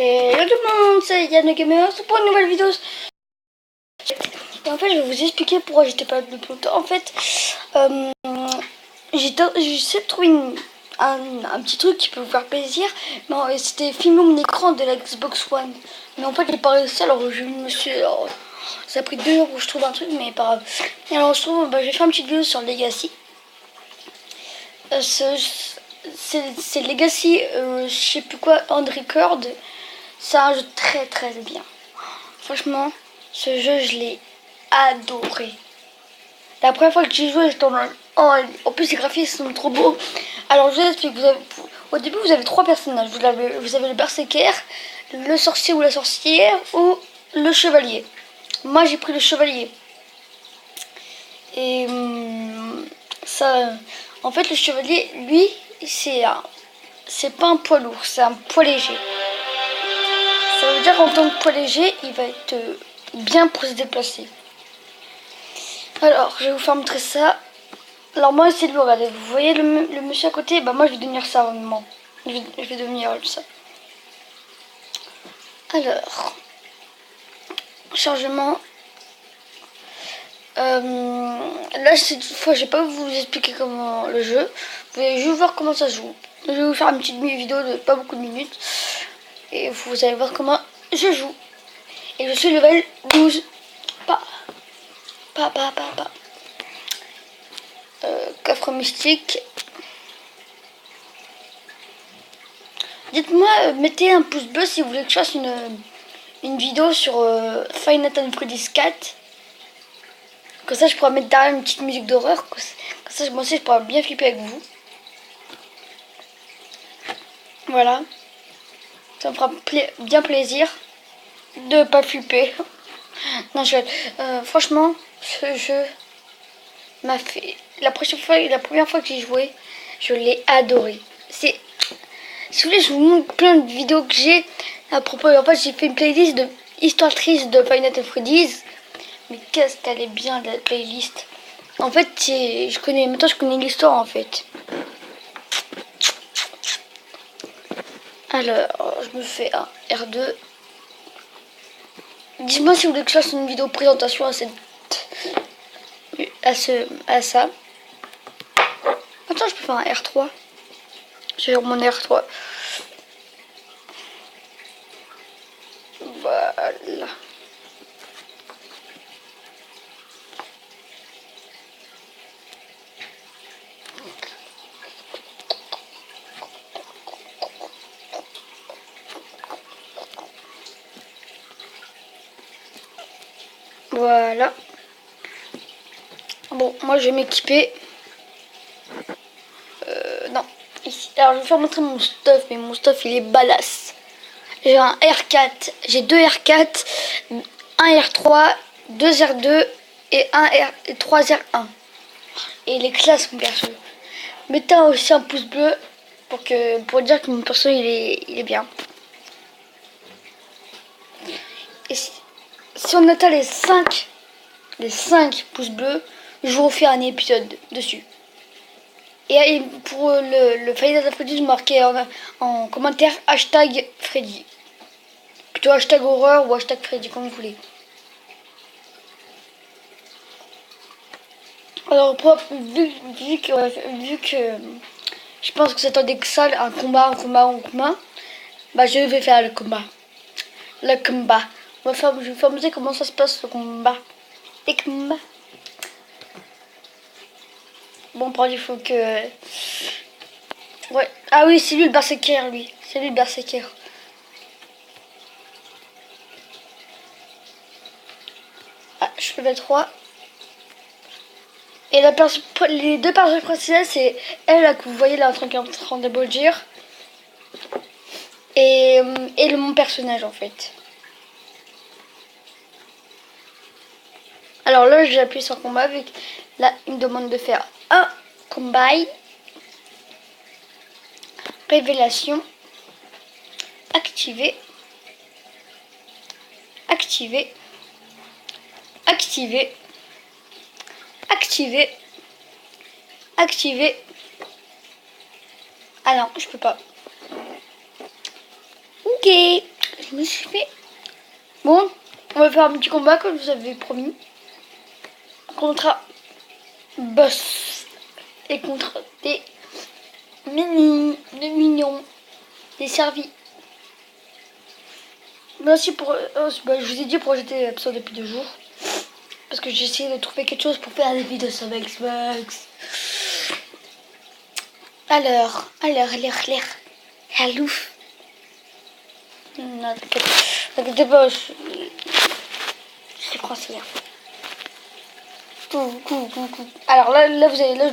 Et hello tout le monde, c'est Yann le Gamer, c'est pour une nouvelle vidéo. Et en fait, je vais vous expliquer pourquoi j'étais pas plus longtemps. En fait, j'essaie de trouver un petit truc qui peut vous faire plaisir. Mais c'était filmer mon écran de la Xbox One. Mais en fait, j'ai pas réussi, alors je me suis... alors, ça a pris 2 jours pour que je trouve un truc, mais pas grave. Et alors, je trouve, j'ai fait une petite vidéo sur Legacy. C'est Legacy, je sais plus quoi, on record. C'est un jeu très très bien. Franchement, ce jeu, je l'ai adoré. La première fois que j'y joué, j'étais en plus, les graphismes sont trop beaux. Alors, je vous explique. Au début, vous avez 3 personnages. Vous avez le berserker, le sorcier ou la sorcière, ou le chevalier. Moi, j'ai pris le chevalier. Et ça... En fait, le chevalier, lui, c'est pas un poids lourd, c'est un poids léger. Ça veut dire qu'en tant que poids léger, il va être bien pour se déplacer. Alors, je vais vous faire montrer ça. Alors, moi, essayez de le regarder. Vous voyez le monsieur à côté? Bah, moi, je vais devenir ça, vraiment. Je vais devenir ça. Alors, chargement. Là, cette fois, je vais pas vous expliquer comment le jeu. Vous allez juste voir comment ça se joue. Je vais vous faire une petite vidéo de pas beaucoup de minutes. Et vous allez voir comment je joue. Et je suis level 12. Coffre mystique. Dites-moi, mettez un pouce bleu si vous voulez que je fasse une vidéo sur Five Nights at Freddy's 4. Comme ça, je pourrais mettre derrière une petite musique d'horreur. Comme ça, moi aussi, je pourrais bien flipper avec vous. Voilà. Ça me fera bien plaisir de pas flipper. Non, franchement, ce jeu m'a fait... La première fois que j'ai joué, je l'ai adoré. Si vous voulez, je vous montre plein de vidéos que j'ai à propos. En fait, j'ai fait une playlist de Histoire triste de Five Nights at Freddy's. Mais qu'est-ce qu'elle est bien, la playlist. En fait, maintenant je connais l'histoire, en fait. Alors, je me fais un R2. Dites-moi si vous voulez que je fasse une vidéo présentation à ça. Attends, je peux faire un R3. Je vais faire mon R3. Voilà. Voilà. Bon, moi je vais m'équiper. Non, ici. Alors je vais vous faire montrer mon stuff, mais mon stuff il est badass. J'ai un R4, j'ai 2 R4, un R3, 2 R2 et 3 R1. Et les classes mon perso. Mettez aussi un pouce bleu pour dire que mon perso il est bien. Et si on atteint les 5 pouces bleus, je vous refais un épisode dessus. Et pour le Five Nights at Freddy's, marquez en commentaire hashtag Freddy. Plutôt hashtag horreur ou hashtag Freddy, comme vous voulez. Alors, vu que je pense que ça attendait que ça, un combat, bah je vais faire le combat. Je vais faire montrer comment ça se passe le combat. Les combats. Bon, par il faut que... Ouais. Ah oui, c'est lui le berserker, lui. C'est lui le berserker. Ah, je peux mettre 3. Et les 2 personnes principales, c'est elle là que vous voyez là en train de bouger. Et mon personnage en fait. Alors là, j'ai appuyé sur combat vu que là, il me demande de faire un combat. Révélation. Activer. Activer. Activer. Activer. Activer. Ah non, je peux pas. Ok. je me suis fait. Bon, on va faire un petit combat comme je vous avais promis. Contre boss. Et contre des mignons. Des servis. Merci pour. Je vous ai dit pour jeter l'épisode depuis 2 jours. Parce que j'ai essayé de trouver quelque chose pour faire des vidéos sur Xbox. Alors, l'air. Allô. Non, t'inquiète pas, je suis français. Alors là, vous avez là,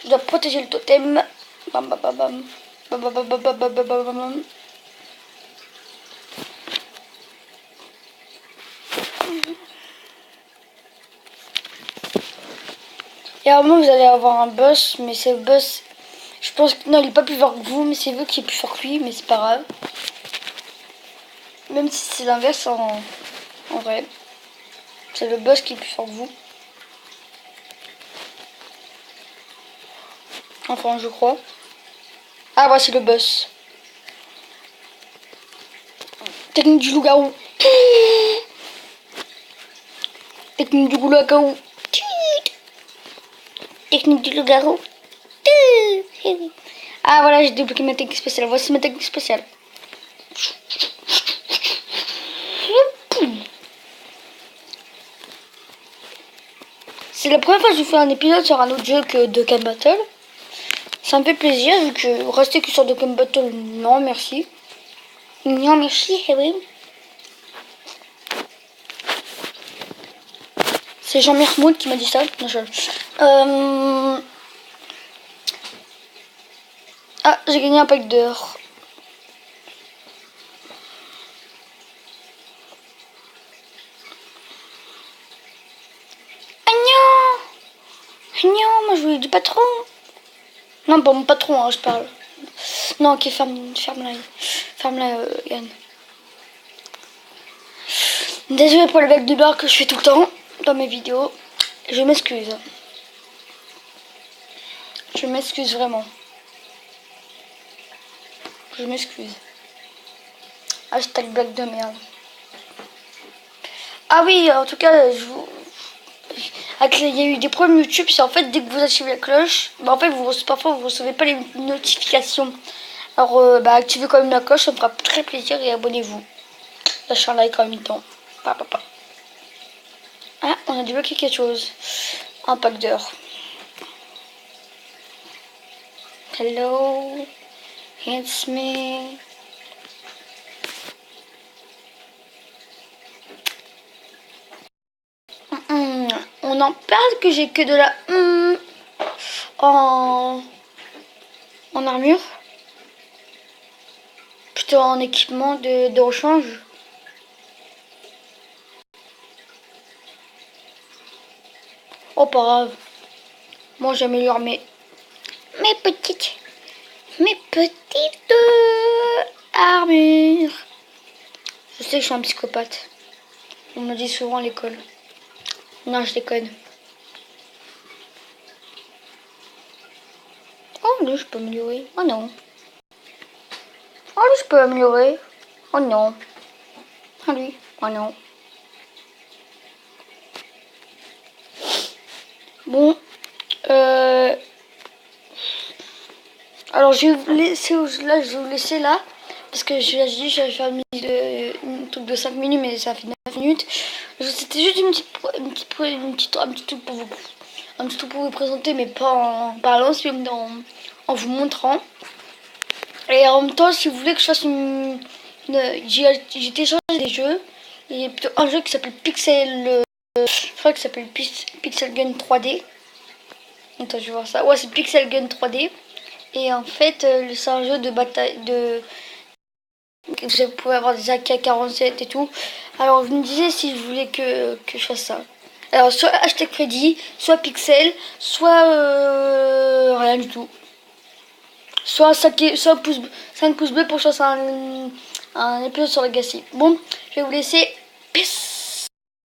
je dois protéger le totem. Bam, bam, bam, bam. Bam, bam, bam, bam, bam, bam, bam, bam, bam. Et à un moment, vous allez avoir un boss, mais c'est le boss. Je pense que non, il est pas plus fort que vous, mais c'est vous qui est plus fort que lui, mais c'est pas grave. Même si c'est l'inverse en vrai. C'est le boss qui est plus fort que vous. Enfin, je crois. Ah, voici le boss. Technique du loup-garou. Technique du loup-garou. Technique du loup-garou. Ah, voilà, j'ai débloqué ma technique spéciale. Voici ma technique spéciale. C'est la première fois que je fais un épisode sur un autre jeu que Dokkan Battle. Ça me fait plaisir vu que rester que sur Dokkan Battle, non merci. Non merci, oui. C'est Jean-Pierre Moud qui m'a dit ça. Non, Ah, j'ai gagné un pack d'or. Ah non, moi je voulais du patron. Non, pas mon patron, hein, je parle. Non, ok, ferme-la, Yann. Désolé pour le bec de beurre que je fais tout le temps dans mes vidéos. Je m'excuse. Je m'excuse vraiment. Je m'excuse. Hashtag blague de merde. Ah oui, en tout cas, il y a eu des problèmes YouTube, c'est en fait dès que vous activez la cloche, en fait parfois vous recevez pas les notifications. Alors activez quand même la cloche, ça me fera très plaisir et abonnez-vous. Lâchez un like en même temps. Ah, on a débloqué quelque chose. Un pack d'or. Hello, it's me. On en parle que j'ai que de la en armure. Plutôt en équipement de rechange. Oh, pas grave. Moi, j'améliore mes petites armures. Je sais que je suis un psychopathe. On me dit souvent à l'école. Non, je déconne. Oh, lui, je peux améliorer. Oh non. Oh, lui, je peux améliorer. Oh non. Oh, lui. Oh non. Bon. Alors, je vais vous laisser là. Parce que je l'ai dit, j'avais fait un truc de 5 minutes, mais ça fait 9 minutes. C'était juste un petit truc pour vous. Un petit truc pour vous présenter, mais pas en parlant, mais en vous montrant. Et en même temps, si vous voulez que je fasse j'ai téléchargé des jeux. Il y a plutôt un jeu qui s'appelle Pixel. Je crois qu'il s'appelle Pixel Gun 3D. Attends, je vais voir ça. Ouais, c'est Pixel Gun 3D. Et en fait, c'est un jeu de bataille. Vous pouvez avoir des AK-47 et tout. Alors, vous me disiez si je voulais que je fasse ça. Alors, soit hashtag Freddy, soit Pixel, soit rien du tout. Soit 5 pouces bleus pour que je fasse un épisode sur Legacy. Bon, je vais vous laisser.